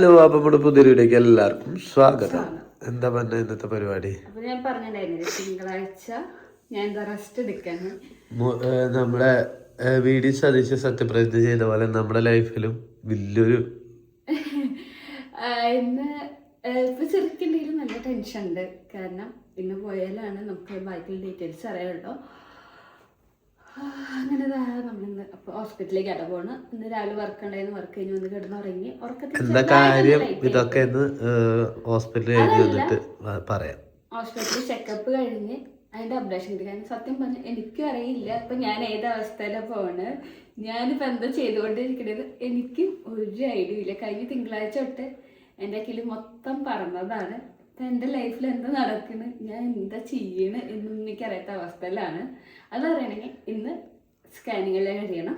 Hello, അപ്പൊ നമ്മുടെ പുതിയ വീഡിയോക്ക് എല്ലാവർക്കും സ്വാഗതം. എന്താ പറഞ്ഞ ഇന്നത്തെ പരിപാടി? അപ്പൊ ഞാൻ പറഞ്ഞിട്ടുണ്ടായിരുന്നില്ലേ തിങ്കളാഴ്ച ഞാൻ എന്താ റെസ്റ്റ് എടുക്കാന്ന്. നമ്മുടെ വീഡിയോ സതീശ സത്യപ്രതിജ്ഞ ചെയ്ത പോലെ നമ്മുടെ ലൈഫിലും വലിയൊരു ഇന്ന് ഇപ്പൊ ചെറുക്കുണ്ടെങ്കിലും നല്ല ടെൻഷൻ ഉണ്ട്. കാരണം ഇന്ന് പോയാലാണ് നമുക്ക് ബാക്കിയുള്ള ഡീറ്റെയിൽസ് അറിയാമല്ലോ. അങ്ങനെ നമ്മളിന്ന് അപ്പോൾ ഹോസ്പിറ്റലിലേക്ക് പോണ്. ഇന്ന് രാവിലെ വർക്ക് ഉണ്ടായിരുന്നു. വർക്ക് കഴിഞ്ഞ് വന്ന് കിടന്നുറങ്ങി. എന്താ കാര്യം ഇതൊക്കെ ഹോസ്പിറ്റലിൽ കഴിഞ്ഞ് വന്നിട്ട് പറയാം. ഹോസ്പിറ്റലിൽ ചെക്കപ്പ് കഴിഞ്ഞ് അതിന്റെ അപ്ഡേഷൻ കിട്ടി. കാരണം സത്യം പറഞ്ഞാൽ എനിക്കും അറിയില്ല ഇപ്പൊ ഞാൻ ഏത് അവസ്ഥയിലാണ് പോണ്, ഞാനിപ്പോൾ എന്താ ചെയ്തുകൊണ്ടിരിക്കുന്നത് എനിക്ക് ഒരു ഐഡിയ ഇല്ല. കഴിഞ്ഞ തിങ്കളാഴ്ച തൊട്ട് എൻ്റെ കയ്യിൽ മൊത്തം പറഞ്ഞതാണ്. ഇപ്പം എൻ്റെ ലൈഫിൽ എന്താ നടക്കുന്നത്, ഞാൻ എന്താ ചെയ്യണം എന്നൊന്നും എനിക്കറിയാത്ത അവസ്ഥയിലാണ്. അതറിയണമെങ്കിൽ ഇന്ന് സ്കാനിങ്ങെല്ലാം കഴിയണം.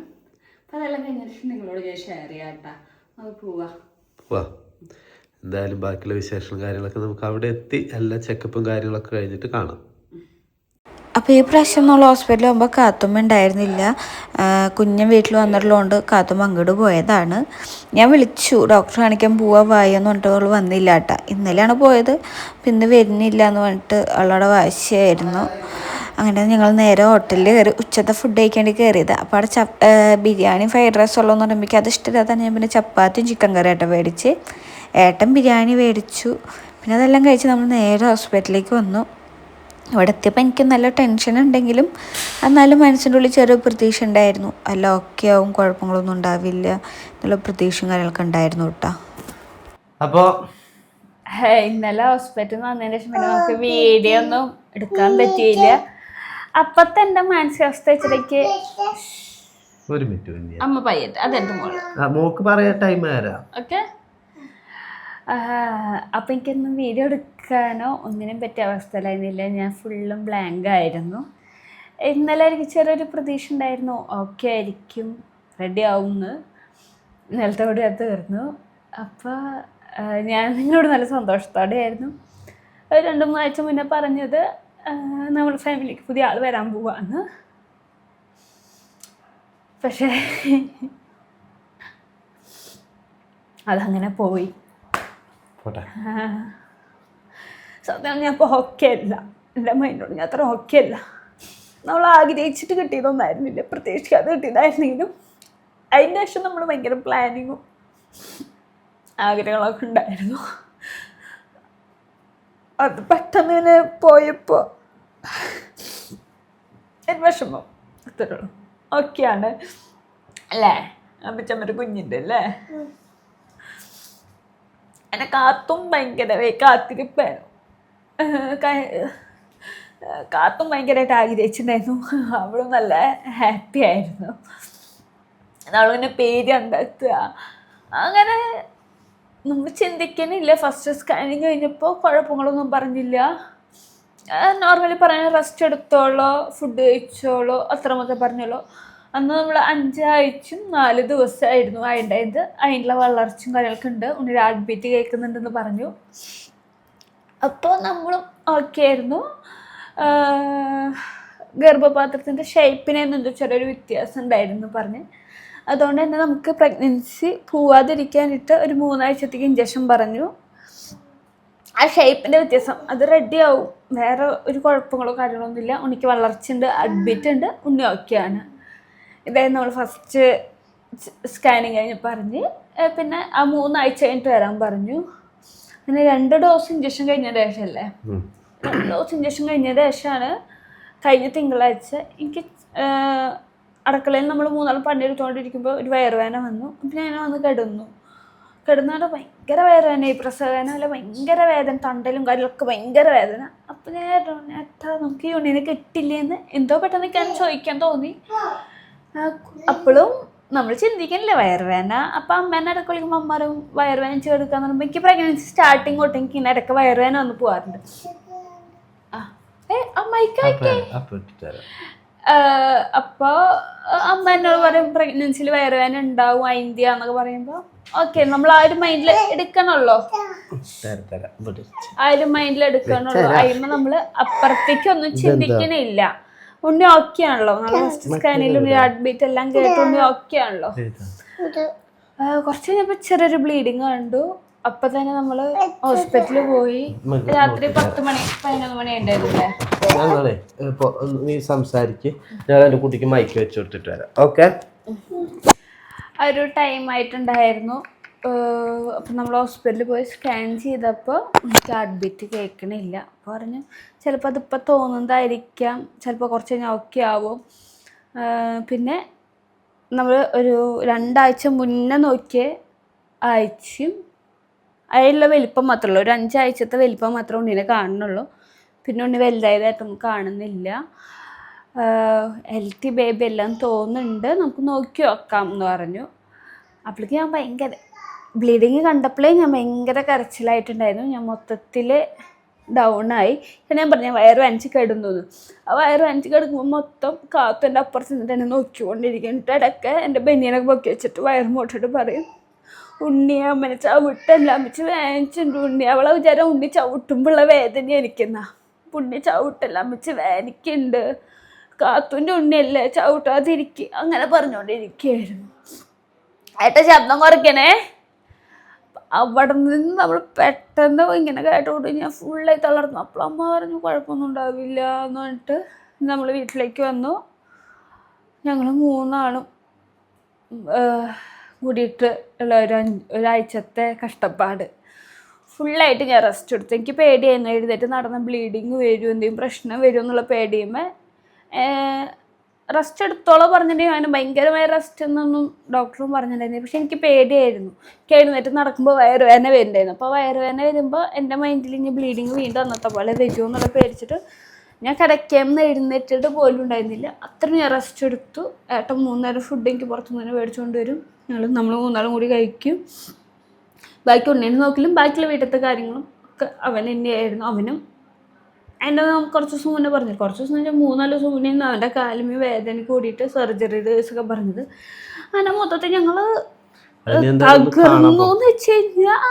അപ്പം അതെല്ലാം കഴിഞ്ഞ ശേഷം നിങ്ങളോട് ഞാൻ ഷെയർ ചെയ്യാം കേട്ടോ. അത് പോവാ. എന്തായാലും ബാക്കിയുള്ള വിശേഷങ്ങളും കാര്യങ്ങളൊക്കെ നമുക്ക് അവിടെ എത്തി എല്ലാ ചെക്കപ്പും കാര്യങ്ങളൊക്കെ കഴിഞ്ഞിട്ട് കാണാം. അപ്പോൾ ഈ പ്രാവശ്യം നമ്മൾ ഹോസ്പിറ്റലിൽ പോകുമ്പോൾ കാത്തുമ്മ ഉണ്ടായിരുന്നില്ല. കുഞ്ഞൻ വീട്ടിൽ വന്നിട്ടുള്ളതുകൊണ്ട് കാത്തുമ്മ അങ്ങോട്ട് പോയതാണ്. ഞാൻ വിളിച്ചു ഡോക്ടറെ കാണിക്കാൻ പോവാൻ വായെന്ന് പറഞ്ഞിട്ട് അവൾ വന്നില്ല കേട്ടോ. ഇന്നലെയാണ് പോയത്, പിന്നെ വരുന്നില്ല എന്ന് പറഞ്ഞിട്ട് അവളുടെ വാശിയായിരുന്നു. അങ്ങനെ ഞങ്ങൾ നേരെ ഹോട്ടലിൽ കയറി ഉച്ചത്തെ ഫുഡ് കഴിക്കേണ്ടി കയറിയത്. അപ്പോൾ അവിടെ ബിരിയാണി ഫ്രൈഡ് റൈസ് ഉള്ളതെന്ന് പറയുമ്പോൾ അത് ഇഷ്ടമില്ലാത്തതാണ്. ഞാൻ പിന്നെ ചപ്പാത്തിയും ചിക്കൻ കറി ആയിട്ട് മേടിച്ച്, ഏട്ടൻ ബിരിയാണി മേടിച്ചു. പിന്നെ അതെല്ലാം കഴിച്ച് നമ്മൾ നേരെ ഹോസ്പിറ്റലിലേക്ക് വന്നു. ഇവിടെ എത്തിയപ്പോൾ എനിക്ക് നല്ല ടെൻഷൻ ഉണ്ടെങ്കിലും എന്നാലും മനസ്സിൻ്റെ ഉള്ളിൽ ചെറിയ പ്രതീക്ഷ ഉണ്ടായിരുന്നു. എല്ലാം ഓക്കെ ആവും, കുഴപ്പങ്ങളൊന്നും ഉണ്ടാവില്ല എന്നുള്ള പ്രതീക്ഷയും കാര്യങ്ങളൊക്കെ ഉണ്ടായിരുന്നു കേട്ടോ. അപ്പോൾ ഇന്നലെ ഹോസ്പിറ്റലിൽ വന്നതിന് ശേഷം പിന്നെ നമുക്ക് വീഡിയോ ഒന്നും എടുക്കാൻ പറ്റിയില്ല. അപ്പത്തെ എൻ്റെ മാനസികാവസ്ഥ വെച്ചിട്ടേക്ക് ഒരു മിനിറ്റ് അമ്മ പയ്യട്ടെ, അതെന്റെ മോക്ക് പറയാ ടൈം ആരാ. ഓക്കെ. അപ്പം എനിക്കൊന്നും വീഡിയോ എടുക്കാനോ ഒന്നിനും പറ്റിയ അവസ്ഥയിലായിരുന്നില്ല. ഞാൻ ഫുള്ളും ബ്ലാങ്ക് ആയിരുന്നു. ഇന്നലെ എനിക്ക് ചെറിയൊരു പ്രതീക്ഷ ഉണ്ടായിരുന്നു, ഓക്കെ ആയിരിക്കും, റെഡി ആവുമെന്ന്. ഇന്നലത്തെ കൂടി അത് തീർന്നു. അപ്പോൾ ഞാൻ നിങ്ങളോട് നല്ല സന്തോഷത്തോടെ ആയിരുന്നു. 2-3 ആഴ്ച മുന്നേ പറഞ്ഞത് നമ്മുടെ ഫാമിലിക്ക് പുതിയ ആൾ വരാൻ പോവാന്ന്. പക്ഷേ അതങ്ങനെ പോയി. സത്യം ഞാൻ ഇപ്പോൾ ഓക്കെ അല്ല. എൻ്റെ മൈൻഡോട് ഞാൻ അത്ര ഓക്കെ അല്ല. നമ്മൾ ആഗ്രഹിച്ചിട്ട് കിട്ടിയതൊന്നായിരുന്നില്ല, പ്രതീക്ഷിക്കാതെ കിട്ടിയതായിരുന്നെങ്കിലും അതിൻ്റെ ശേഷം നമ്മൾ ഭയങ്കര പ്ലാനിങ്ങും ആഗ്രഹങ്ങളൊക്കെ ഉണ്ടായിരുന്നു. അത് പെട്ടെന്ന് ഇങ്ങനെ പോയപ്പോൾ ഒരു വിഷമം അത്രയുള്ളൂ. ഓക്കെയാണ് അല്ലേ? അമ്മച്ചമ്മൊരു കുഞ്ഞിൻ്റെ അല്ലേ? എന്നെ കാത്തും ഭയങ്കരമായി കാത്തിരിപ്പായിരുന്നു. കാത്തും ഭയങ്കരമായിട്ട് ആഗ്രഹിച്ചിട്ടുണ്ടായിരുന്നു. അവളും നല്ല ഹാപ്പി ആയിരുന്നു. അവളിങ്ങനെ പേര് കണ്ടെത്തുക അങ്ങനെ നമ്മൾ ചിന്തിക്കുന്നില്ല. ഫസ്റ്റ് സ്കാനിങ് കഴിഞ്ഞപ്പോൾ കുഴപ്പങ്ങളൊന്നും പറഞ്ഞില്ല. നോർമലി പറയാൻ റെസ്റ്റ് എടുത്തോളോ, ഫുഡ് കഴിച്ചോളോ, അത്രമൊക്കെ പറഞ്ഞോളൂ. അന്ന് നമ്മൾ 5 ആഴ്ചയും 4 ദിവസമായിരുന്നു അതിൻ്റെത്. അതിനുള്ള വളർച്ചയും കാര്യങ്ങളൊക്കെ ഉണ്ട്. ഉണ്ണി ഹാർട്ട് ബീറ്റ് കേൾക്കുന്നുണ്ടെന്ന് പറഞ്ഞു. അപ്പോൾ നമ്മളും ഓക്കെ ആയിരുന്നു. ഗർഭപാത്രത്തിൻ്റെ ഷേപ്പിനെന്തോ ചെറിയൊരു വ്യത്യാസം ഉണ്ടായിരുന്നു പറഞ്ഞ്. അതുകൊണ്ട് തന്നെ നമുക്ക് പ്രഗ്നൻസി പോവാതിരിക്കാനായിട്ട് ഒരു 3 ആഴ്ചത്തേക്ക് ഇഞ്ചക്ഷൻ പറഞ്ഞു. ആ ഷേപ്പിൻ്റെ വ്യത്യാസം അത് റെഡി ആവും, വേറെ ഒരു കുഴപ്പങ്ങളോ കാര്യങ്ങളൊന്നുമില്ല. ഉണ്ണിക്ക് വളർച്ചയുണ്ട്, അഡ്മിറ്റ് ഉണ്ട്, ഉണ്ണി ഓക്കെയാണ്. ഇതായിരുന്നു നമ്മൾ ഫസ്റ്റ് സ്കാനിങ് കഴിഞ്ഞ് പറഞ്ഞ്. പിന്നെ ആ 3 ആഴ്ച കഴിഞ്ഞിട്ട് വരാൻ പറഞ്ഞു. പിന്നെ 2 ഡോസ് ഇഞ്ചക്ഷൻ കഴിഞ്ഞതിന് ശേഷമല്ലേ, 2 ഡോസ് ഇഞ്ചക്ഷൻ കഴിഞ്ഞതിന് ശേഷമാണ് കഴിഞ്ഞ തിങ്കളാഴ്ച എനിക്ക് അടുക്കളയിൽ നമ്മൾ 3 പണിയെടുത്തുകൊണ്ടിരിക്കുമ്പോൾ ഒരു വയറുവേദന വന്നു. അപ്പം ഞാൻ വന്ന് കിടന്നാണ്ട് ഭയങ്കര വേദന, ഈ പ്രസവവേദന അല്ല, ഭയങ്കര വേദന, തണ്ടലും കാര്യങ്ങളൊക്കെ ഭയങ്കര വേദന. അപ്പം ഞാൻ നമുക്ക് ഈ ഉണ്ണിനെ കിട്ടില്ലേന്ന് എന്തോ പെട്ടെന്ന് എനിക്ക് ചോദിക്കാൻ തോന്നി. അപ്പോഴും നമ്മൾ ചിന്തിക്കുന്നില്ല വയറുവേദന. അപ്പം അമ്മേനെ ഇടയ്ക്ക് വിളിക്കുമ്പോൾ അമ്മമാരും വയറുവേദന ചേർക്കാന്ന് പറയുമ്പോൾ എനിക്ക് പ്രഗ്നൻസി സ്റ്റാർട്ടിങ് തൊട്ട് എനിക്ക് ഇങ്ങനെ ഇടയ്ക്ക് വയറുവേദന വന്ന് പോകാറുണ്ട്. അപ്പോൾ അമ്മ എന്നോട് പറയും പ്രഗ്നൻസിയിൽ വയറുവേദന ഉണ്ടാവും അതിൻ്റെ എന്നൊക്കെ പറയുമ്പോൾ ഓക്കെ, നമ്മൾ ആ ഒരു മൈൻഡിൽ എടുക്കണമല്ലോ, ആ ഒരു മൈൻഡിൽ എടുക്കണുള്ളൂ. അതിന് നമ്മൾ അപ്പുറത്തേക്കൊന്നും ചിന്തിക്കണില്ല. ഉണ്ണി ഓക്കെ ആണല്ലോ, നമ്മൾ ഫസ്റ്റ് സ്കാനിൽ ഉണ്ണി ഹാർട്ട് ബീറ്റ് എല്ലാം കേട്ട് ഉണ്ണി ഓക്കെ ആണല്ലോ. കുറച്ച് കഴിഞ്ഞപ്പോൾ ചെറിയൊരു ബ്ലീഡിങ് കണ്ടു. അപ്പം തന്നെ നമ്മൾ ഹോസ്പിറ്റലിൽ പോയി. രാത്രി 10 മണി 11 മണി ഉണ്ടായിരുന്നില്ലേ? ഞങ്ങളെ നീ സംസാരിക്ക്, ഞാൻ എൻ്റെ കുട്ടിക്ക് മൈക്ക് വെച്ച് കൊടുത്തിട്ട് വരാം. ഓക്കെ, ഒരു ടൈം ആയിട്ടുണ്ടായിരുന്നു. അപ്പം നമ്മൾ ഹോസ്പിറ്റലിൽ പോയി സ്കാൻ ചെയ്തപ്പോൾ എനിക്ക് ഹാർട്ട് ബീറ്റ് കേൾക്കണില്ല. അപ്പോൾ പറഞ്ഞു ചിലപ്പോൾ അതിപ്പോൾ തോന്നുന്നതായിരിക്കാം, ചിലപ്പോൾ കുറച്ച് കഴിഞ്ഞാൽ ഓക്കെ ആവും. പിന്നെ നമ്മൾ ഒരു 2 ആഴ്ച മുന്നേ നോക്കിയ ആഴ്ചയും അതിലുള്ള വലിപ്പം മാത്രമേ ഉള്ളൂ. ഒരു 5 ആഴ്ചത്തെ വലിപ്പം മാത്രമേ ഉണ്ണിനെ കാണുന്നുള്ളൂ. പിന്നെ ഉണ്ണി വലുതായതായിട്ടൊന്നും കാണുന്നില്ല. ഹെൽത്തി ബേബി എല്ലാം തോന്നുന്നുണ്ട്, നമുക്ക് നോക്കി നോക്കാം എന്ന് പറഞ്ഞു. അപ്പോഴേക്ക് ഞാൻ ഭയങ്കര ബ്ലീഡിങ് കണ്ടപ്പോഴേ ഞാൻ ഭയങ്കര കരച്ചിലായിട്ടുണ്ടായിരുന്നു. ഞാൻ മൊത്തത്തിൽ ഡൗണായി. ഞാൻ പറഞ്ഞു ഞാൻ വയറ് വേനച്ച് കിടന്നു. ആ വയറ് വേനച്ച് കിടക്കുമ്പോൾ മൊത്തം കാത്തൻ്റെ അപ്പുറത്ത് നിന്നിട്ട് എന്നെ നോക്കിക്കൊണ്ടിരിക്കുന്നുണ്ട്. ഇടയ്ക്ക് എൻ്റെ ബനിയനൊക്കെ പൊക്കി വെച്ചിട്ട് വയറ് മോട്ടിട്ട് പറയും, ഉണ്ണി അമ്മനെ ചവിട്ടെല്ലാം വെച്ച് വേനിച്ചിട്ടുണ്ട് ഉണ്ണി. അവളെ വിചാരം ഉണ്ണി ചവിട്ടുമ്പോഴുള്ള വേദന എനിക്കെന്ന. ഉണ്ണി ചവിട്ടെല്ലാം വെച്ച് വേനിക്കുന്നുണ്ട്, കാത്തൂൻ്റെ ഉണ്ണിയല്ലേ ചവിട്ടാതിരിക്കുക, അങ്ങനെ പറഞ്ഞുകൊണ്ടിരിക്കുകയായിരുന്നു. ഏട്ടാ ശബ്ദം കുറയ്ക്കണേ. അവിടെ നിന്ന് നമ്മൾ പെട്ടെന്ന് ഇങ്ങനെ കേട്ടോണ്ട് ഞാൻ ഫുള്ളായി തളർന്നു. അപ്പോൾ അമ്മ പറഞ്ഞു കുഴപ്പമൊന്നും ഉണ്ടാവില്ല എന്ന് പറഞ്ഞിട്ട് നമ്മൾ വീട്ടിലേക്ക് വന്നു. ഞങ്ങൾ 3 ആളും കൂടിയിട്ട് ഉള്ള ഒരാഴ്ചത്തെ കഷ്ടപ്പാട്. ഫുള്ളായിട്ട് ഞാൻ റെസ്റ്റ് എടുത്തു. എനിക്ക് പേടിയായിരുന്നു, എഴുന്നേറ്റ് നടന്ന ബ്ലീഡിങ് വരും, എന്തെങ്കിലും പ്രശ്നം വരും എന്നുള്ള പേടിയുമ്പോൾ റെസ്റ്റ് എടുത്തോളം പറഞ്ഞിട്ടുണ്ടെങ്കിൽ അവന് ഭയങ്കരമായ റെസ്റ്റ് എന്നൊന്നും ഡോക്ടറും പറഞ്ഞിട്ടുണ്ടായിരുന്നു. പക്ഷെ എനിക്ക് പേടിയായിരുന്നു. എനിക്ക് എഴുന്നേറ്റ് നടക്കുമ്പോൾ വയറുവേദന വരുന്നുണ്ടായിരുന്നു. അപ്പോൾ വയറുവേദന വരുമ്പോൾ എൻ്റെ മൈൻഡിൽ ഇനി ബ്ലീഡിങ് വീണ്ടും അന്നത്തെ പോലെ വരുമോ എന്നുള്ള പേടിച്ചിട്ട് ഞാൻ കിടക്കാമെന്ന് എഴുന്നേറ്റിട്ട് പോലും ഉണ്ടായിരുന്നില്ല. അത്രയും ഞാൻ റെസ്റ്റ് എടുത്തു. ഏട്ടൻ 3 നേരം ഫുഡ് എനിക്ക് പുറത്തുനിന്ന് മേടിച്ചുകൊണ്ട് വരും. നമ്മൾ 3 ആളും കൂടി കഴിക്കും. ബാക്കി ഉണ്ണേനെ നോക്കലും ബാക്കിയുള്ള വീട്ടിലത്തെ കാര്യങ്ങളും ഒക്കെ അവൻ തന്നെയായിരുന്നു. അവനും എൻ്റെ കുറച്ച് ദിവസം മുന്നേ പറഞ്ഞു, കുറച്ച് ദിവസം കഴിഞ്ഞാൽ 3-4 ദിവസം മുന്നേ അവൻ്റെ കാലിന് വേദന കൂടിയിട്ട് സർജറി ഡേയ്സൊക്കെ പറഞ്ഞത്. അങ്ങനെ മൊത്തത്തിൽ ഞങ്ങൾ തകർന്നു എന്ന് വെച്ച് കഴിഞ്ഞാൽ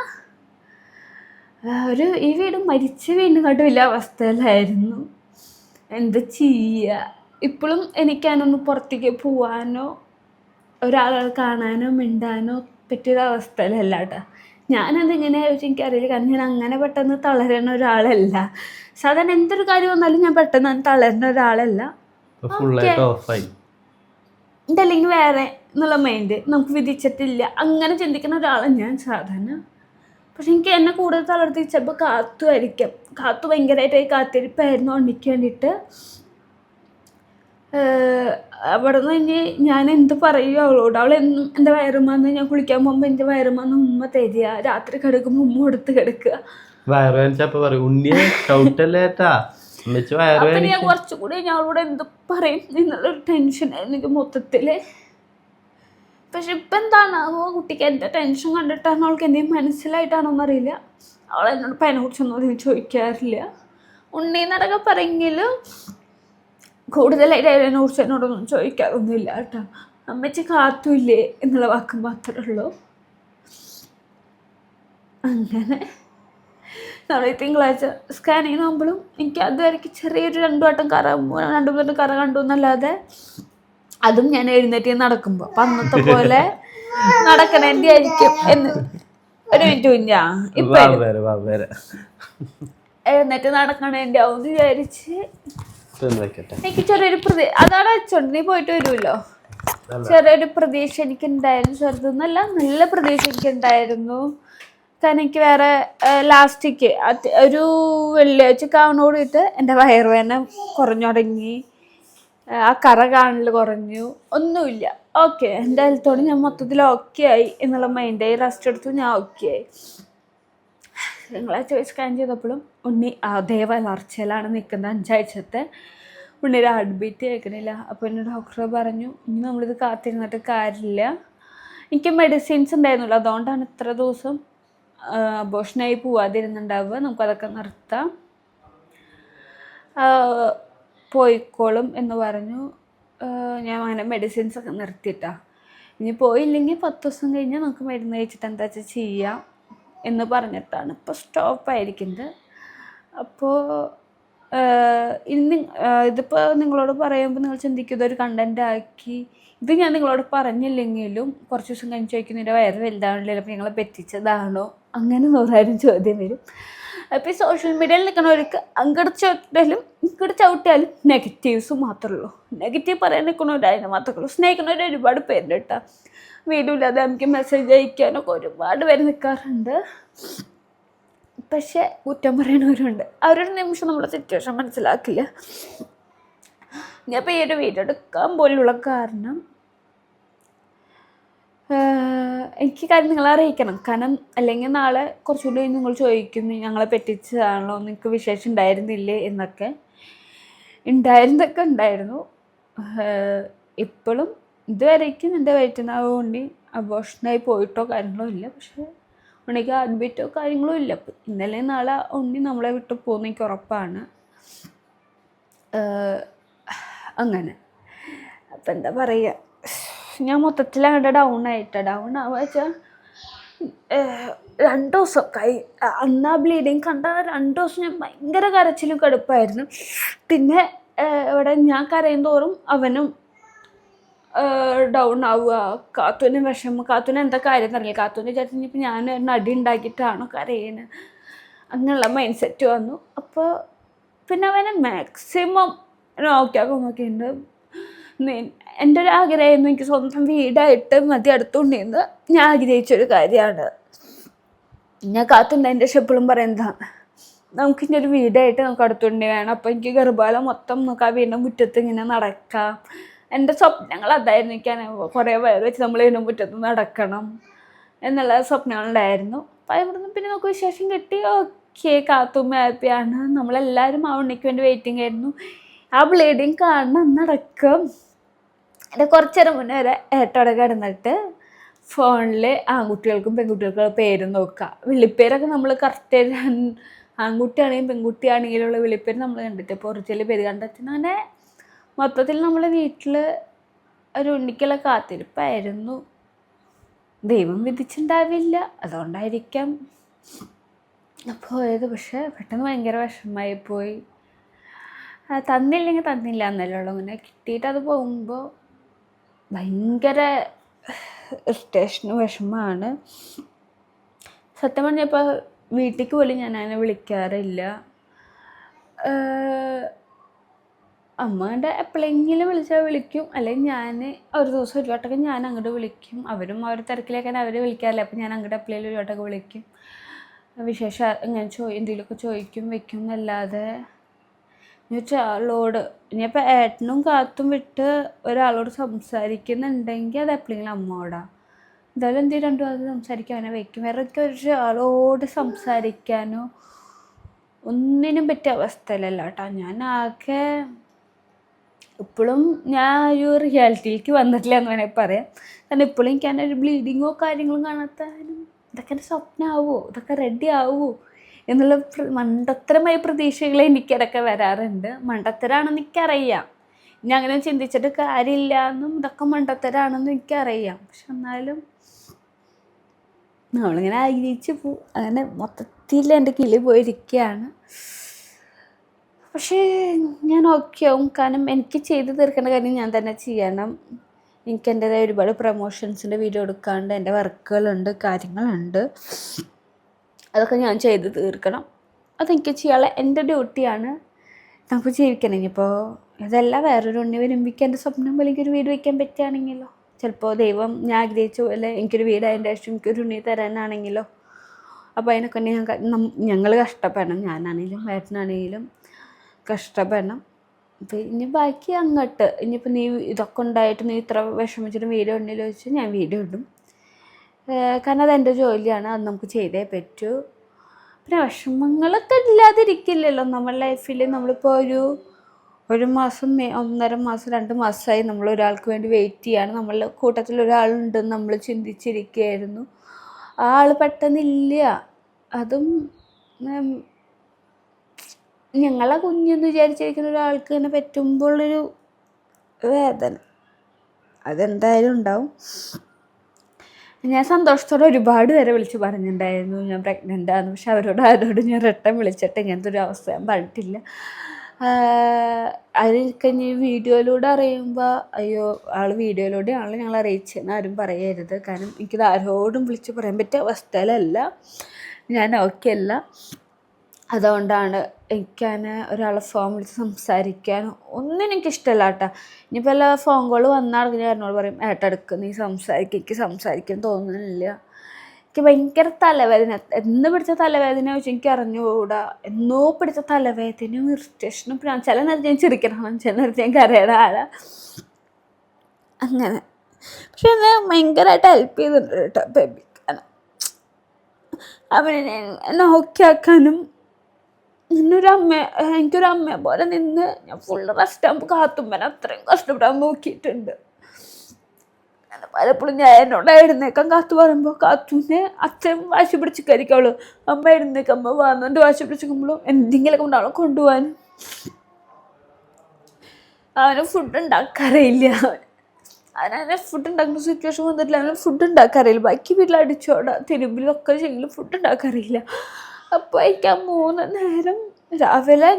ഈ വീട് മരിച്ച് വീണ്ടും കണ്ടുമില്ല അവസ്ഥയിലായിരുന്നു. എന്താ ചെയ്യുക? ഇപ്പോഴും എനിക്കതിനൊന്ന് പുറത്തേക്ക് പോവാനോ ഒരാളെ കാണാനോ മിണ്ടാനോ പറ്റിയൊരവസ്ഥയിലല്ല കേട്ടോ. ഞാനതിങ്ങനെ എനിക്കറിയില്ല, കാരണം ഞാൻ അങ്ങനെ പെട്ടെന്ന് തളരുന്ന ഒരാളല്ല. സാധാരണ എന്തൊരു കാര്യം വന്നാലും ഞാൻ പെട്ടെന്ന് തളരുന്ന ഒരാളല്ല. ഇതല്ലെങ്കിൽ വേറെ എന്നുള്ള മൈൻഡ് നമുക്ക് വിധിച്ചിട്ടില്ല, അങ്ങനെ ചിന്തിക്കുന്ന ഒരാളാണ് ഞാൻ സാധാരണ. പക്ഷെ എനിക്ക് എന്നെ കൂടുതൽ തളർത്തി ചിലപ്പോൾ കാത്തു ആയിരിക്കാം. കാത്തു ഭയങ്കരമായിട്ട് കാത്തിരിപ്പായിരുന്നു ഉണ്ണിക്ക് വേണ്ടിയിട്ട്. അവിടെ നിന്ന് കഴിഞ്ഞ് ഞാൻ എന്ത് പറയും അവളോട്? അവളെന്നും എൻ്റെ വയറുമാന്ന് ഞാൻ കുളിക്കാൻ പോകുമ്പോൾ എൻ്റെ വയറുമാന്ന് ഉമ്മ തരിക, രാത്രി കിടക്കുമ്പോൾ ഉമ്മ കൊടുത്ത് കിടക്കുക. അപ്പൊ ഞാൻ കുറച്ചുകൂടി ഞങ്ങളോട് എന്ത് പറയും എന്നുള്ളൊരു ടെൻഷനായിരുന്നു എനിക്ക് മൊത്തത്തില്. പക്ഷെ ഇപ്പം എന്താണാവോ, കുട്ടിക്ക് എൻ്റെ ടെൻഷൻ കണ്ടിട്ടാണോ അവൾക്ക് എന്തെങ്കിലും മനസ്സിലായിട്ടാണോന്ന് അറിയില്ല, അവളെന്നോട് ഇപ്പം അതിനെക്കുറിച്ചൊന്നും അധികം ചോദിക്കാറില്ല. ഉണ്ണീന്നടക്കെ പറയെങ്കിലും കൂടുതലായിട്ട് അതിനെക്കുറിച്ച് എന്നോടൊന്നും ചോദിക്കാറൊന്നുമില്ല കേട്ടോ. അമ്മച്ചി കാത്തൂല്ലേ എന്നുള്ള വാക്ക് മാത്രമേ ഉള്ളൂ. അങ്ങനെ നമ്മൾ തിങ്കളാഴ്ച സ്കാനിങ് ആകുമ്പോഴും എനിക്ക് അതുവരെയ്ക്ക് ചെറിയൊരു 2 വട്ടം കറ കണ്ടു എന്നല്ലാതെ, അതും ഞാൻ എഴുന്നേറ്റ് നടക്കുമ്പോൾ അപ്പം അന്നത്തെ പോലെ നടക്കണേൻ്റെ ആയിരിക്കും എന്ന് ഒരു മിനിറ്റ് കുഞ്ഞാ ഇപ്പം എഴുന്നേറ്റ് നടക്കണേൻ്റെ ആവും വിചാരിച്ച് എനിക്ക് ചെറിയൊരു അതാണ് വെച്ചോണ്ട് നീ പോയിട്ട് വരുമല്ലോ. ചെറിയൊരു പ്രതീക്ഷ എനിക്കുണ്ടായിരുന്നു, ചെറുതൊന്നല്ല നല്ല പ്രതീക്ഷ എനിക്കുണ്ടായിരുന്നു. കാരണം എനിക്ക് വേറെ ലാസ്റ്റിക്ക് ഒരു വെള്ളിയാഴ്ച ആവണോടിയിട്ട് എൻ്റെ വയറുവേദന കുറഞ്ഞു തുടങ്ങി, ആ കറ കാണൽ കുറഞ്ഞു, ഒന്നുമില്ല. ഓക്കെ, എൻ്റെ ഹെൽത്തോട് ഞാൻ മൊത്തത്തിൽ ഓക്കെ ആയി എന്നുള്ള മൈൻഡായി. റെസ്റ്റ് എടുത്തു, ഞാൻ ഓക്കെ ആയി. തിങ്കളാഴ്ച സ്കാൻ ചെയ്തപ്പോഴും ഉണ്ണി അതേ വളർച്ചയിലാണ് നിൽക്കുന്നത്. 5 ആഴ്ചത്തെ ഉണ്ണിയുടെ ഹാർട്ട് ബീറ്റ് കേൾക്കണില്ല. അപ്പോൾ എൻ്റെ ഡോക്ടർ പറഞ്ഞു ഇനി നമ്മളിത് കാത്തിരുന്നിട്ട് കാര്യമില്ല. എനിക്ക് മെഡിസിൻസ് ഉണ്ടായിരുന്നില്ല, അതുകൊണ്ടാണ് ഇത്ര ദിവസം അബോഷനായി പോവാതിരുന്നുണ്ടാവുക, നമുക്കതൊക്കെ നിർത്താം, പോയിക്കോളും എന്ന് പറഞ്ഞു. ഞാൻ അങ്ങനെ മെഡിസിൻസൊക്കെ നിർത്തിയിട്ടാണ്. ഇനി പോയില്ലെങ്കിൽ 10 ദിവസം കഴിഞ്ഞാൽ നമുക്ക് മരുന്ന് കഴിച്ചിട്ട് എന്താ വെച്ചാൽ ചെയ്യാം എന്ന് പറഞ്ഞിട്ടാണ് ഇപ്പോൾ സ്റ്റോപ്പായിരിക്കുന്നത്. അപ്പോൾ ഇതിപ്പോൾ നിങ്ങളോട് പറയുമ്പോൾ നിങ്ങൾ ചിന്തിക്കും ഇതൊരു കണ്ടൻ്റ് ആക്കി, ഇത് ഞാൻ നിങ്ങളോട് പറഞ്ഞില്ലെങ്കിലും കുറച്ച് ദിവസം കഴിഞ്ഞ് ചോദിക്കുന്നതിൻ്റെ വയറ് വലുതാവണില്ല, അപ്പോൾ ഞങ്ങളെ പറ്റിച്ചതാണോ അങ്ങനെ 100,000 ചോദ്യം വരും. അപ്പോൾ ഈ സോഷ്യൽ മീഡിയയിൽ നിൽക്കുന്നവർക്ക് അങ്ങോട്ട് ചവിട്ടിയാലും ഇങ്ങോട്ട് ചവിട്ടിയാലും നെഗറ്റീവ്സ് മാത്രമേ ഉള്ളൂ. നെഗറ്റീവ് പറയാൻ നിൽക്കുന്നവർ അതിന് മാത്രമേ ഉള്ളൂ. സ്നേഹിക്കുന്നവർ ഒരുപാട് പേരുണ്ട് കേട്ടോ. വീഡിയോ ഇല്ലാതെ നമുക്ക് മെസ്സേജ് അയക്കാനൊക്കെ ഒരുപാട് പേര് നിൽക്കാറുണ്ട്. പക്ഷെ കുറ്റം പറയുന്നവരുണ്ട്. അവരൊരു നിമിഷം നമ്മുടെ സിറ്റുവേഷൻ മനസ്സിലാക്കില്ല. ഞാൻ ഇപ്പോൾ ഈ ഒരു വീഡിയോ എടുക്കാൻ പോലുള്ള കാരണം എനിക്ക് കാര്യം നിങ്ങളെ അറിയിക്കണം. കാരണം അല്ലെങ്കിൽ നാളെ കുറച്ചുകൂടി നിങ്ങൾ ചോദിക്കും ഞങ്ങളെ പറ്റിച്ചതാണല്ലോ, നിങ്ങൾക്ക് വിശേഷം ഉണ്ടായിരുന്നില്ലേ എന്നൊക്കെ. ഉണ്ടായിരുന്നു. ഇപ്പോഴും ഇതുവരേക്കും എൻ്റെ വയറ്റിനാവ് കൊണ്ട് അബോഷനായി പോയിട്ടോ കാര്യങ്ങളോ ഇല്ല. പക്ഷേ ഉണ്ണിക്ക് അഡ്മിറ്റോ കാര്യങ്ങളോ ഇല്ല. അപ്പം ഇന്നലെ നാളെ ഉണ്ണി നമ്മളെ വിട്ട് പോകുന്ന എനിക്ക് ഉറപ്പാണ്. അങ്ങനെ അപ്പം എന്താ പറയുക, ഞാൻ മൊത്തത്തിൽ അങ്ങോട്ട് ഡൗൺ ആവുക വെച്ചാൽ 2 ദിവസം അന്നാ ബ്ലീഡിങ് കണ്ട 2 ദിവസം ഞാൻ ഭയങ്കര കരച്ചിലും കടുപ്പായിരുന്നു. പിന്നെ ഇവിടെ ഞാൻ കരയും തോറും അവനും ഡൗൺ ആവുക. കാത്തൂന് വിഷമം, കാത്തൂന് എന്താ കാര്യം എന്നറിയില്ല. കാത്തൂന് വിചാരിച്ചിപ്പോൾ ഞാൻ അടി ഉണ്ടാക്കിയിട്ടാണോ കരയുന്നത്, അങ്ങനെയുള്ള മൈൻഡ് സെറ്റ് വന്നു. അപ്പോൾ പിന്നെ അവനെ മാക്സിമം നോക്കിയിട്ടുണ്ട്. എൻ്റെ ഒരു ആഗ്രഹമായിരുന്നു എനിക്ക് സ്വന്തം വീടായിട്ട് മതി അടുത്തുകൊണ്ടിരുന്ന് ഞാൻ ആഗ്രഹിച്ചൊരു കാര്യമാണ്. ഞാൻ കാത്തുണ്ട് എൻ്റെ എപ്പോഴും പറയുന്നതാണ്, നമുക്കിനി ഒരു വീടായിട്ട് നമുക്ക് അടുത്തുകൊണ്ട് വേണം. അപ്പോൾ എനിക്ക് ഗർഭാലം മൊത്തം നമുക്ക് ആ വീടിൻ്റെ മുറ്റത്ത് ഇങ്ങനെ നടക്കാം. എൻ്റെ സ്വപ്നങ്ങൾ അതായിരുന്നു. എനിക്ക് കുറേ വയറ് വെച്ച് നമ്മൾ ഇതിൻ്റെ മുറ്റത്ത് നടക്കണം എന്നുള്ള സ്വപ്നങ്ങളുണ്ടായിരുന്നു. അപ്പോൾ ഇവിടുന്ന് പിന്നെ നമുക്ക് വിശേഷം കിട്ടി. ഓക്കെ, കാത്തുമ്മ ഹാപ്പിയാണ്. നമ്മളെല്ലാവരും ആ ഉണ്ണിക്ക് വേണ്ടി വെയിറ്റിംഗ് ആയിരുന്നു. ആ ബ്ലീഡിങ് കാണണം നടക്കും. എൻ്റെ കുറച്ച് നേരം മുന്നേ വരെ ഏട്ടോടെ കിടന്നിട്ട് ഫോണിൽ ആൺകുട്ടികൾക്കും പെൺകുട്ടികൾക്കും പേര് നോക്കുക. വിളിപ്പേരൊക്കെ നമ്മൾ കറക്റ്റ് ആൺകുട്ടിയാണെങ്കിലും പെൺകുട്ടിയാണെങ്കിലുള്ള വിളിപ്പേര് നമ്മൾ കണ്ടിട്ട് ഇപ്പോൾ ഒറിജിനൽ പേര് കണ്ടെത്തി. അങ്ങനെ മൊത്തത്തിൽ നമ്മൾ വീട്ടിൽ ഒരു ഉണ്ണിക്കുള്ള കാത്തിരിപ്പായിരുന്നു. ദൈവം വിധിച്ചിട്ടുണ്ടാവില്ല, അതുകൊണ്ടായിരിക്കാം പോയത്. പക്ഷേ പെട്ടെന്ന് ഭയങ്കര വിഷമമായി പോയി. തന്നില്ലെങ്കിൽ തന്നില്ല എന്നല്ലേ ഉള്ളൂ. അങ്ങനെ കിട്ടിയിട്ട് അത് പോകുമ്പോൾ ഭയങ്കര ഇറിറ്റേഷനും വിഷമമാണ്. സത്യം പറഞ്ഞപ്പോൾ വീട്ടിലേക്ക് പോലും ഞാൻ അതിനെ വിളിക്കാറില്ല. അമ്മേൻ്റെ എപ്പോഴെങ്കിലും വിളിച്ചാൽ വിളിക്കും, അല്ലെങ്കിൽ ഞാൻ ഒരു ദിവസം ഒരു വട്ടമൊക്കെ ഞാൻ അങ്ങോട്ട് വിളിക്കും. അവരും അവർ തിരക്കിലേക്കാൻ അവർ വിളിക്കാറില്ല. അപ്പോൾ ഞാൻ അങ്ങോട്ട് എപ്പോഴെങ്കിലും ഒരു വട്ടമൊക്കെ വിളിക്കും. വിശേഷം ഞാൻ എന്തെങ്കിലുമൊക്കെ ചോദിക്കും വെക്കും എന്നല്ലാതെ ഒരാളോട് ഇനിയിപ്പോൾ ഏട്ടനും കാത്തും വിട്ട് ഒരാളോട് സംസാരിക്കുന്നുണ്ടെങ്കിൽ അത് എപ്പോഴെങ്കിലും അമ്മയോടാണ്. എന്തായാലും എന്തെങ്കിലും രണ്ടും അത് സംസാരിക്കാനോ വയ്ക്കും. വേറെ ഒരാളോട് സംസാരിക്കാനോ ഒന്നിനും പറ്റിയ അവസ്ഥയിലല്ല കേട്ടോ. ഞാൻ ആകെ ഇപ്പോഴും ഞാൻ ഒരു റിയാലിറ്റിയിലേക്ക് വന്നിട്ടില്ല എന്ന് വേണമെങ്കിൽ പറയാം. കാരണം ഇപ്പോഴും എനിക്ക് അതിൻ്റെ ഒരു ബ്ലീഡിങ്ങോ കാര്യങ്ങളും കാണാത്താനും ഇതൊക്കെ എൻ്റെ സ്വപ്നമാവുമോ, ഇതൊക്കെ റെഡി ആവുമോ എന്നുള്ള മണ്ടത്തരമായ പ്രതീക്ഷകൾ എനിക്കിടയ്ക്ക് വരാറുണ്ട്. മണ്ടത്തരാണെന്ന് എനിക്കറിയാം. ഇനി അങ്ങനെ ചിന്തിച്ചിട്ട് കാര്യമില്ല എന്നും ഇതൊക്കെ മണ്ടത്തരാണെന്നും എനിക്കറിയാം. പക്ഷെ എന്നാലും നമ്മളിങ്ങനെ ആഗ്രഹിച്ച് പോവും. അങ്ങനെ മൊത്തത്തിൽ എൻ്റെ കിളി പോയിരിക്കുകയാണ്. പക്ഷേ ഞാൻ ഓക്കെ ആവും. കാരണം എനിക്ക് ചെയ്ത് തീർക്കേണ്ട കാര്യം ഞാൻ തന്നെ ചെയ്യണം. എനിക്ക് എൻ്റേതായ ഒരുപാട് പ്രൊമോഷൻസിൻ്റെ വീഡിയോ എടുക്കാണ്ട് എൻ്റെ വർക്കുകളുണ്ട്, കാര്യങ്ങളുണ്ട്. അതൊക്കെ ഞാൻ ചെയ്ത് തീർക്കണം. അതെനിക്ക് ചെയ്യാനുള്ള എൻ്റെ ഡ്യൂട്ടിയാണ്. നമുക്ക് ജീവിക്കണം. ഇനിയിപ്പോൾ ഇതെല്ലാം വേറൊരു ഉണ്ണി വരുമ്പോഴേക്കും എൻ്റെ സ്വപ്നം പോലെ എനിക്കൊരു വീട് വയ്ക്കാൻ പറ്റുകയാണെങ്കിലോ, ചിലപ്പോൾ ദൈവം ഞാൻ ആഗ്രഹിച്ച പോലെ എനിക്കൊരു വീട് അതിൻ്റെ ശേഷം എനിക്കൊരു ഉണ്ണി തരാനാണെങ്കിലോ, അപ്പോൾ അതിനൊക്കെ ഞങ്ങൾ കഷ്ടപ്പെടണം. ഞാനാണെങ്കിലും ഏട്ടനാണെങ്കിലും കഷ്ടപ്പെടണം. അപ്പോൾ ഇനി ബാക്കി അങ്ങോട്ട് ഇനിയിപ്പോൾ നീ ഇതൊക്കെ ഉണ്ടായിട്ട് നീ ഇത്ര വിഷമിച്ചിട്ട് വീഡിയോ ഉണ്ടല്ലോ ചോദിച്ചാൽ ഞാൻ വീഡിയോ ഇടും. കാരണം അതെൻ്റെ ജോലിയാണ്, അത് നമുക്ക് ചെയ്തേ പറ്റൂ. പിന്നെ വിഷമങ്ങളൊക്കെ ഇല്ലാതിരിക്കില്ലല്ലോ നമ്മുടെ ലൈഫിൽ. നമ്മളിപ്പോൾ ഒരു മാസം 1.5 മാസം 2 മാസമായി നമ്മൾ ഒരാൾക്ക് വേണ്ടി വെയിറ്റ് ചെയ്യാണ്. നമ്മളുടെ കൂട്ടത്തിൽ ഒരാളുണ്ടെന്ന് നമ്മൾ ചിന്തിച്ചിരിക്കുകയായിരുന്നു. ആ ആൾ പെട്ടെന്നില്ല. അതും ഞങ്ങളെ കുഞ്ഞെന്ന് വിചാരിച്ചിരിക്കുന്ന ഒരാൾക്ക് തന്നെ പറ്റുമ്പോഴൊരു വേദന അതെന്തായാലും ഉണ്ടാവും. ഞാൻ സന്തോഷത്തോടെ ഒരുപാട് പേരെ വിളിച്ച് പറഞ്ഞിട്ടുണ്ടായിരുന്നു ഞാൻ പ്രഗ്നൻ്റാണ്. പക്ഷെ ആരോടും ഞാൻ റിട്ടേൺ വിളിച്ചിട്ട് ഇങ്ങനത്തെ ഒരു അവസ്ഥ ഞാൻ പറഞ്ഞിട്ടില്ല. അത് കഴിഞ്ഞ് വീഡിയോയിലൂടെ അറിയുമ്പോൾ അയ്യോ വീഡിയോയിലൂടെയാണല്ലോ ഞങ്ങൾ അറിയിച്ചതെന്ന് ആരും പറയരുത്. കാരണം എനിക്കിത് ആരോടും വിളിച്ച് പറയാൻ പറ്റിയ അവസ്ഥയിലല്ല, ഞാൻ ഓക്കെ അല്ല. അതുകൊണ്ടാണ് എനിക്കതിനെ ഒരാളെ ഫോൺ വിളിച്ച് സംസാരിക്കാൻ ഒന്നും എനിക്കിഷ്ടമല്ല കേട്ടോ. ഇനിയിപ്പോൾ എല്ലാ ഫോൺ കോൾ വന്നാൽ ഞാൻ എന്നോട് പറയും ഏട്ടെടുക്ക് നീ സംസാരിക്കും, എനിക്ക് സംസാരിക്കാൻ തോന്നുന്നില്ല. എനിക്ക് ഭയങ്കര തലവേദന, എന്ന് പിടിച്ച തലവേദന വെച്ചാൽ എനിക്ക് അറിഞ്ഞുകൂടാ. എന്നോ പിടിച്ച തലവേദനയും ഇറിറ്റേഷനും. ചില നേരത്തെ ഞാൻ ചിരിക്കണം, ചില നേരത്തെ ഞാൻ കരയണ ആളാ അങ്ങനെ. പക്ഷെ എന്നെ ഭയങ്കരമായിട്ട് ഹെൽപ്പ് ചെയ്തിട്ടുണ്ട് കേട്ടോ ബേബിക്കാണ്. അവനെ എന്നെ ഓക്കെ ആക്കാനും എനിക്കൊരു അമ്മയെ പോലെ നിന്ന് ഞാൻ ഫുള്ള് റെസ്റ്റ് ആകുമ്പോൾ കാത്തുമ്മനെ അത്രയും കഷ്ടപ്പെടാൻ നോക്കിയിട്ടുണ്ട്. പലപ്പോഴും ഞാൻ എന്നോട് എഴുന്നേക്കാൻ കാത്തു പറയുമ്പോൾ കാത്തുവിനെ അച്ഛൻ വാശി പിടിച്ച് കരിക്കുള്ളൂ. അമ്മ എഴുന്നേക്ക്, അമ്മ വന്നിട്ട് വാശി പിടിച്ചിരിക്കുമ്പോഴും എന്തെങ്കിലുമൊക്കെ ഉണ്ടാവും കൊണ്ടുപോകാൻ. അവന് ഫുഡ് ഉണ്ടാക്കാറില്ല. അവനെ ഫുഡ് ഉണ്ടാക്കുന്ന സിറ്റുവേഷൻ വന്നിട്ടില്ല. അവന് ഫുഡ് ഉണ്ടാക്കാറില്ല. ബാക്കി വീട്ടിൽ അടിച്ചോടാ തിരുമ്പിലൊക്കെ ചെയ്യലും ഫുഡ് ഉണ്ടാക്കാറില്ല. അപ്പോൾ എനിക്ക് ആ 3 നേരം രാവിലെ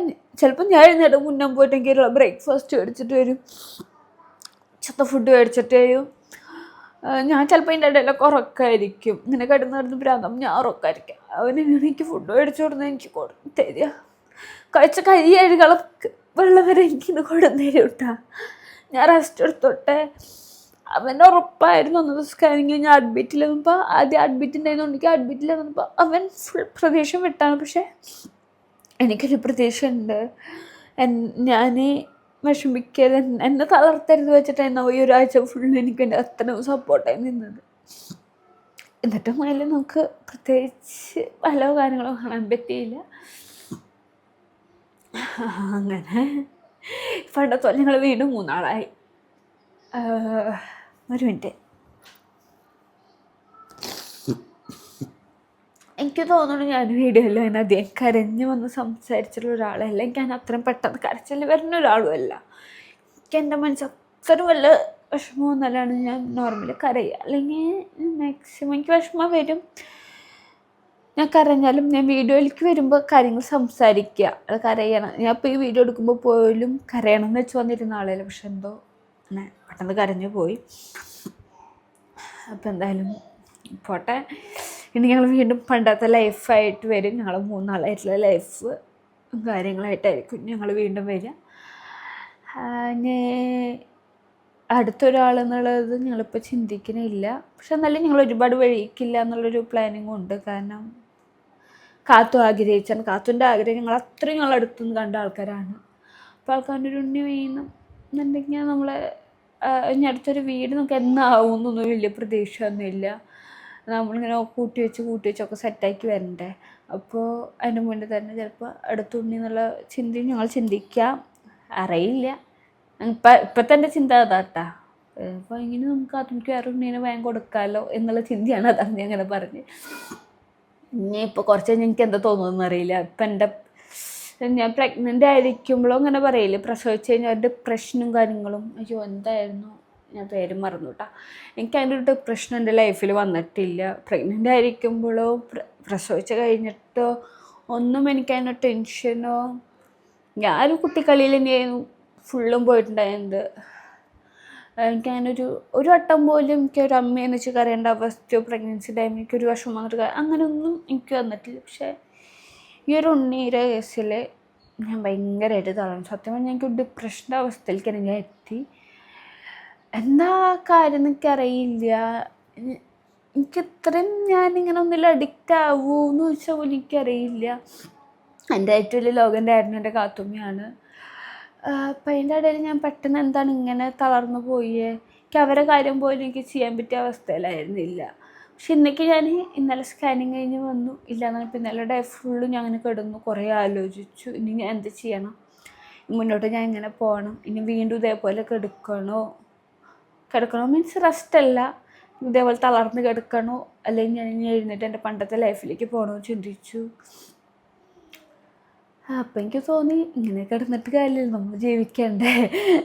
ചിലപ്പോൾ ഞാൻ എഴുന്നേറ്റ് മുന്നേ പോയിട്ടെങ്കിൽ ബ്രേക്ക്ഫാസ്റ്റ് മേടിച്ചിട്ട് വരും, ഫുഡ് മേടിച്ചിട്ട് വരും. ഞാൻ ചിലപ്പോൾ അതിൻ്റെ ഇടയിലൊക്കെ ഉറക്കമായിരിക്കും. ഇങ്ങനെ കിടന്ന് ഭ്രാന്തം ഞാൻ ഉറക്കമായിരിക്കും. എനിക്ക് ഫുഡ് മേടിച്ചു കൊടുന്ന് എനിക്ക് തരിക. കഴിച്ച കൈ കഴുകളൊക്കെ വെള്ളം വരെ എനിക്കിത് കൊടുന്നു തരും കേട്ടാ. ഞാൻ റെസ്റ്റ് എടുത്തോട്ടെ. അവൻ്റെ ഉറപ്പായിരുന്നു. ഒന്നത് സ്കാനിങ് ഞാൻ അഡ്മിറ്റിൽ വന്നപ്പോൾ ആദ്യം അഡ്മിറ്റ് ഉണ്ടായിരുന്നുണ്ടെങ്കിൽ അഡ്മിറ്റിൽ വന്നപ്പോൾ അവൻ ഫുൾ പ്രതീക്ഷ വിട്ടാണ്. പക്ഷേ എനിക്കൊരു പ്രതീക്ഷ ഉണ്ട്. ഞാൻ വിഷമിക്കരുത്, എന്നെ തളർത്തരുത് വെച്ചിട്ടായിരുന്നു ഈ ഒരാഴ്ച ഫുള്ള് എനിക്ക് എൻ്റെ അത്രയും സപ്പോർട്ടായി നിന്നത്. എന്നിട്ടും അതിൽ നമുക്ക് പ്രത്യേകിച്ച് പല കാര്യങ്ങളും കാണാൻ പറ്റിയില്ല. അങ്ങനെ പണ്ടത്തോളം ഞങ്ങൾ വീണ്ടും 3 ആളായി. ഒരു മിനിറ്റ്, എനിക്ക് തോന്നുന്നു ഞാൻ വീഡിയോയിൽ അതിന് അധികം കരഞ്ഞു വന്ന് സംസാരിച്ചിട്ടുള്ള ഒരാളല്ല. എനിക്ക് അതിന് അത്രയും പെട്ടെന്ന് കരച്ചിൽ വരുന്ന ഒരാളും അല്ല. എനിക്ക് എൻ്റെ മനസ്സ് അത്രയും വല്ല വിഷമം വന്നാലാണ് ഞാൻ നോർമലി കരയുക. അല്ലെങ്കിൽ മാക്സിമം എനിക്ക് വിഷമം വരും. ഞാൻ കരഞ്ഞാലും ഞാൻ വീഡിയോയിലേക്ക് വരുമ്പോൾ കാര്യങ്ങൾ സംസാരിക്കുക, അത് കരയണം. ഞാൻ ഇപ്പോൾ ഈ വീഡിയോ എടുക്കുമ്പോൾ പോലും കരയണം എന്ന് വെച്ച് വന്നിരുന്ന ആളല്ല. പക്ഷെ എന്തോ അങ്ങനെ പെട്ടെന്ന് കരഞ്ഞു പോയി. അപ്പോൾ എന്തായാലും പോട്ടെ. ഇനി ഞങ്ങൾ വീണ്ടും പണ്ടത്തെ ലൈഫായിട്ട് വരും. ഞങ്ങൾ 3 ആളായിട്ടുള്ള ലൈഫ് കാര്യങ്ങളായിട്ടായിരിക്കും ഞങ്ങൾ വീണ്ടും വരിക. അടുത്തൊരാളെന്നുള്ളത് ഞങ്ങളിപ്പോൾ ചിന്തിക്കുന്നില്ല. പക്ഷെ എന്നാലും ഞങ്ങൾ ഒരുപാട് വഴിക്കില്ല എന്നുള്ളൊരു പ്ലാനിങ്ങും ഉണ്ട്. കാരണം കാത്തു ആഗ്രഹിച്ചാണ്, കാത്തുൻ്റെ ആഗ്രഹം ഞങ്ങൾ അത്രയും ഞങ്ങൾ അടുത്തുനിന്ന് കണ്ട ആൾക്കാരാണ്. അപ്പോൾ ആൾക്കാരുടെ ഒരു ഉണ്ണി വീണം എന്നുണ്ടെങ്കിൽ നമ്മളെ ഇനി അടുത്തൊരു വീട് നമുക്ക് എന്നാവും എന്നൊന്നും വലിയ പ്രതീക്ഷ ഒന്നുമില്ല. നമ്മളിങ്ങനെ കൂട്ടി വെച്ചൊക്കെ സെറ്റാക്കി വരണ്ടേ. അപ്പോൾ അതിന് മുന്നേ തന്നെ ചിലപ്പോൾ അടുത്തുണ്ണി എന്നുള്ള ചിന്തയും ഞങ്ങൾ ചിന്തിക്കാം, അറിയില്ല. ഇപ്പം തന്നെ ചിന്ത അതാട്ടാ. അപ്പോൾ ഇങ്ങനെ നമുക്ക് അതുമിക്ക് വേറെ ഉണ്ണീനെ വേഗം കൊടുക്കാമല്ലോ എന്നുള്ള ചിന്തയാണ്. അതാണ് ഞാൻ അങ്ങനെ പറഞ്ഞ്. ഇനി ഇപ്പോൾ കുറച്ച് കഴിഞ്ഞ് എനിക്ക് എന്താ തോന്നുന്നതെന്ന് അറിയില്ല. ഇപ്പം ഞാൻ പ്രഗ്നൻ്റ് ആയിരിക്കുമ്പോഴും അങ്ങനെ പറയില്ലേ, പ്രസവിച്ച് കഴിഞ്ഞാൽ ഡിപ്രഷനും കാര്യങ്ങളും. അയ്യോ എന്തായിരുന്നു, ഞാൻ പേരും മറന്നു കേട്ടോ. എനിക്ക് അതിൻ്റെ ഒരു ഡിപ്രഷൻ എൻ്റെ ലൈഫിൽ വന്നിട്ടില്ല. പ്രഗ്നൻ്റ് ആയിരിക്കുമ്പോഴോ പ്രസവിച്ച് കഴിഞ്ഞിട്ടോ ഒന്നും എനിക്കതിൻ്റെ ടെൻഷനോ, ഞാനൊരു കുട്ടിക്കളിയിൽ തന്നെയായിരുന്നു ഫുള്ളും പോയിട്ടുണ്ടായിരുന്നത്. എനിക്കങ്ങനെ ഒരു വട്ടം പോലും എനിക്കൊരു അമ്മയെന്ന് വെച്ച് കരയേണ്ട അവസ്ഥയോ പ്രഗ്നൻസി ടൈമിൽ എനിക്കൊരു വിഷമം വന്നിട്ട് അങ്ങനെയൊന്നും എനിക്ക് വന്നിട്ടില്ല. പക്ഷേ ഈ ഒരു ഉണ്ണീരെ കേസിൽ ഞാൻ ഭയങ്കരമായിട്ട് തളർന്നു. സത്യം പറഞ്ഞാൽ എനിക്കൊരു ഡിപ്രഷൻ്റെ അവസ്ഥയിലേക്ക് തന്നെ ഞാൻ എത്തി. എന്താ കാര്യം എനിക്കറിയില്ല. എനിക്കിത്രയും ഞാനിങ്ങനെ ഒന്നിൽ അഡിക്റ്റ് ആവുമെന്ന് ചോദിച്ചാൽ പോലും എനിക്കറിയില്ല. എൻ്റെ ഏറ്റവും വലിയ ലോകം എൻ്റെ ആയിരുന്നു എൻ്റെ കാത്തുമ്മയാണ്. അപ്പം അതിൻ്റെ ഇടയിൽ ഞാൻ പെട്ടെന്ന് എന്താണ് ഇങ്ങനെ തളർന്നു പോയേ. എനിക്ക് അവരെ കാര്യം പോലും എനിക്ക് ചെയ്യാൻ പറ്റിയ അവസ്ഥയിലായിരുന്നില്ല. പക്ഷെ ഇന്നലെ സ്കാനിങ് കഴിഞ്ഞ് വന്നു. ഇല്ലയെന്നാണ് ഇപ്പം ഇന്നലെ ഡേ ഫുള്ള് ഞാൻ അങ്ങനെ കിടന്നു, കുറേ ആലോചിച്ചു. ഇനി ഞാൻ എന്ത് ചെയ്യണം, മുന്നോട്ട് ഞാൻ എങ്ങനെ പോകണം, ഇനി വീണ്ടും ഇതേപോലെ കിടക്കണോ മീൻസ് റെസ്റ്റല്ല, ഇതേപോലെ തളർന്ന് കിടക്കണോ, അല്ലെങ്കിൽ ഞാൻ ഇനി എഴുന്നേറ്റ് എൻ്റെ പണ്ടത്തെ ലൈഫിലേക്ക് പോകണമെന്ന് ചിന്തിച്ചു. അപ്പം എനിക്ക് തോന്നി ഇങ്ങനെ കിടന്നിട്ട് കാര്യമില്ല, നമ്മൾ ജീവിക്കണ്ടേ.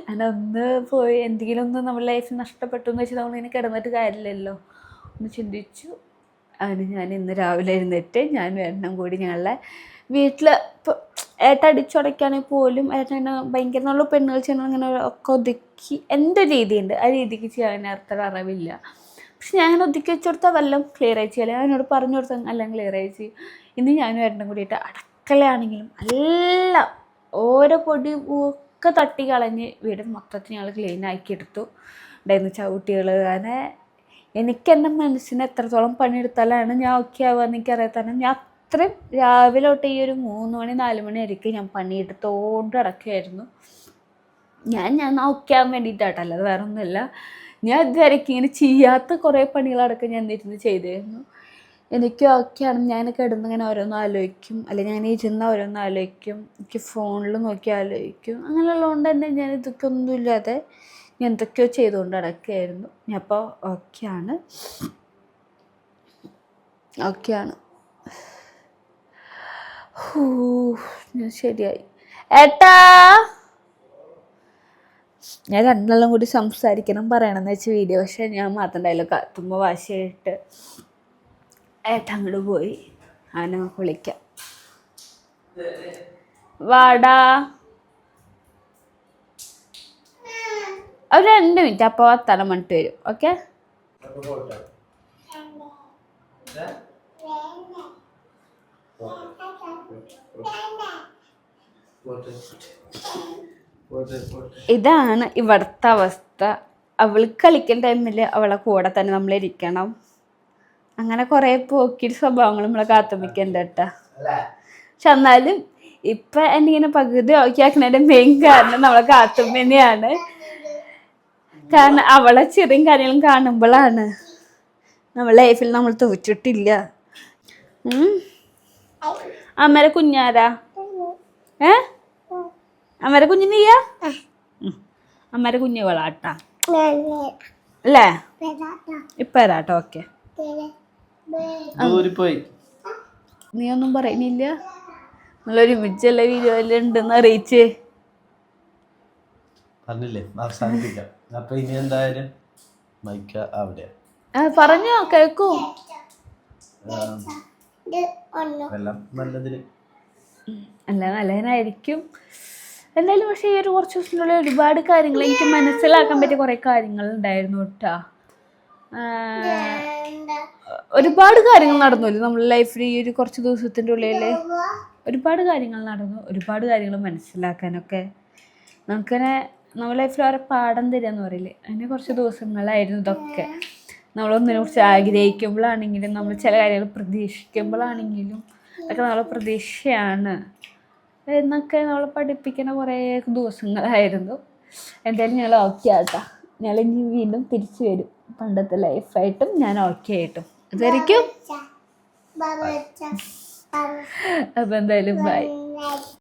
അതിനൊന്ന് പോയി എന്തെങ്കിലും ഒന്ന് നമ്മുടെ ലൈഫ് നഷ്ടപ്പെട്ടു എന്ന് വെച്ചാൽ നമ്മളിങ്ങനെ കിടന്നിട്ട് കാര്യമില്ലല്ലോ എന്ന് ചിന്തിച്ചു. അതിന് ഞാൻ ഇന്ന് രാവിലെ എഴുന്നേറ്റ് ഞാനും എണ്ണം കൂടി ഞങ്ങളുടെ വീട്ടിൽ ഇപ്പോൾ ഏട്ട അടിച്ചുടയ്ക്കുകയാണെങ്കിൽ പോലും ഏട്ടനെ ഭയങ്കര നല്ല പെണ്ണുകൾ ചെയ്യണം അങ്ങനെ ഒക്കെ ഒതുക്കി എൻ്റെ രീതിയുണ്ട്, ആ രീതിക്ക് ചെയ്യാൻ അത്ര അറിവില്ല. പക്ഷെ ഞാൻ അങ്ങനെ ഒതുക്കി വെച്ച് കൊടുത്താൽ വല്ലതും ക്ലിയർ ആയി ചെയ്യാം. എന്നോട് പറഞ്ഞു കൊടുത്താൽ എല്ലാം ക്ലിയർ ആയി ചെയ്യും. ഇന്ന് ഞാനും ഏട്ടനും കൂടിയിട്ട് അടക്കളയാണെങ്കിലും എല്ലാം ഓരോ പൊടി ഒക്കെ തട്ടി കളഞ്ഞ് വീട് മൊത്തത്തിൽ ഞങ്ങൾ ക്ലീൻ ആക്കി എടുത്തു. ഉണ്ടായിരുന്നു ചവിട്ടികൾ. അങ്ങനെ എനിക്ക് എൻ്റെ മനസ്സിന് എത്രത്തോളം പണിയെടുത്താലാണ് ഞാൻ ഓക്കെ ആവുക എന്ന് എനിക്കറിയാത്തന്നെ ഞാൻ അത്രയും രാവിലെ തൊട്ട് ഈ ഒരു 3 മണി 4 മണി വരെയൊക്കെ ഞാൻ പണിയെടുത്തോണ്ട് കിടക്കുകയായിരുന്നു. ഞാൻ ഓക്കെ ആവാൻ വേണ്ടിയിട്ടാട്ടോ, അല്ലാതെ വേറെ ഒന്നുമില്ല. ഞാൻ ഇതുവരെയ്ക്ക് ഇങ്ങനെ ചെയ്യാത്ത കുറേ പണികളടക്കം ഞാൻ ഇരുന്ന് ചെയ്തിരുന്നു. എനിക്ക് ഓക്കെയാണ്. ഞാൻ കിടന്നിങ്ങനെ ഓരോന്നും ആലോചിക്കും, അല്ലെങ്കിൽ ഞാൻ ഇരുന്ന് ഓരോന്നും ആലോചിക്കും, എനിക്ക് ഫോണിൽ നോക്കി ആലോചിക്കും. അങ്ങനെയുള്ളതുകൊണ്ട് തന്നെ ഞാൻ ഇതൊക്കെ ഒന്നുമില്ലാതെ ഞാൻ എന്തൊക്കെയോ ചെയ്തുകൊണ്ട് നടക്കുകയായിരുന്നു. ഞാൻ അപ്പോൾ ഓക്കെയാണ്. ഞാൻ ശരിയായി. ഏട്ടാ, ഞാൻ രണ്ടെണ്ണം കൂടി സംസാരിക്കണം പറയണമെന്ന് വെച്ച് വീഡിയോ, പക്ഷെ ഞാൻ മാത്രം ഉണ്ടായല്ലോ. കത്തുമ്പോൾ വാശിയായിട്ട് ഏട്ട അങ്ങോട്ട് പോയി. അവനെ നമുക്ക് വിളിക്കാം. വാടാ, ഒരു 2 മിനിറ്റ് അപ്പോൾ വർത്താനം പറഞ്ഞിട്ട് വരും. ഓക്കെ, ഇതാണ് ഇവിടുത്തെ അവസ്ഥ. അവൾ കളിക്കുന്ന ടൈമിൽ അവളെ കൂടെ തന്നെ നമ്മളിരിക്കണം. അങ്ങനെ കുറേ പോക്കിരി സ്വഭാവങ്ങൾ നമ്മളെ കാത്തുമിക്കുന്നുണ്ട് കേട്ടോ. പക്ഷെ എന്നാലും ഇപ്പം എന്നിങ്ങനെ പകുതി ഓക്കെ ആക്കുന്നതിൻ്റെ മെയിൻ കാരണം നമ്മളെ കാത്തുമ്മ തന്നെയാണ്. കാരണം അവളെ ചെറിയ കാര്യങ്ങളും കാണുമ്പോഴാണ് നമ്മുടെ ലൈഫിൽ നമ്മൾ തോറ്റിട്ടില്ല. അമ്മേരെ കുഞ്ഞാരാ? അമ്മേരെ കുഞ്ഞ് നീയാ? അമ്മേരെ കുഞ്ഞ് വളാട്ടാ അല്ലേ? ഇപ്പം വരാട്ടോ. ഓക്കെ, നീ ഒന്നും പറയുന്നില്ല? നല്ലൊരു മിച്ചുള്ള വീഡിയോ എല്ലാം ഉണ്ടെന്ന് അറിയിച്ചേ. പറഞ്ഞില്ലേ അവസാനിപ്പിക്കാം. അപ്പൊ ഇനി എന്തായാലും മൈക്ക അവിടെ പറഞ്ഞോ, കേൾക്കൂ. എല്ലാം നല്ലതില് അല്ല, നല്ലതിനായിരിക്കും എന്തായാലും. പക്ഷേ ഈ ഒരു കുറച്ച് ദിവസത്തിനുള്ളിൽ ഒരുപാട് കാര്യങ്ങൾ എനിക്ക് മനസ്സിലാക്കാൻ പറ്റിയ കുറേ കാര്യങ്ങൾ ഉണ്ടായിരുന്നു കേട്ടോ. ഒരുപാട് കാര്യങ്ങൾ നടന്നില്ല നമ്മുടെ ലൈഫിൽ ഈ ഒരു കുറച്ച് ദിവസത്തിൻ്റെ ഉള്ളിൽ. ഒരുപാട് കാര്യങ്ങൾ നടന്നു, ഒരുപാട് കാര്യങ്ങൾ മനസ്സിലാക്കാനൊക്കെ നമുക്കിങ്ങനെ നമ്മുടെ ലൈഫിൽ ഓരോ പാഠം തരികയെന്ന് പറയില്ലേ, അങ്ങനെ കുറച്ച് ദിവസങ്ങളായിരുന്നു ഇതൊക്കെ. നമ്മളൊന്നിനെ കുറിച്ച് ആഗ്രഹിക്കുമ്പോഴാണെങ്കിലും നമ്മൾ ചില കാര്യങ്ങൾ പ്രതീക്ഷിക്കുമ്പോഴാണെങ്കിലും അതൊക്കെ നമ്മളെ പ്രതീക്ഷയാണ് എന്നൊക്കെ നമ്മളെ പഠിപ്പിക്കുന്ന കുറേ ദിവസങ്ങളായിരുന്നു. എന്തായാലും ഞങ്ങൾ ഓക്കെ ആട്ടോ. ഞങ്ങൾ ഇനി വീണ്ടും തിരിച്ചു വരും പണ്ടത്തെ ലൈഫായിട്ടും ഞാൻ ഓക്കെ ആയിട്ടും. ഇതായിരിക്കും. അപ്പം എന്തായാലും ബൈ.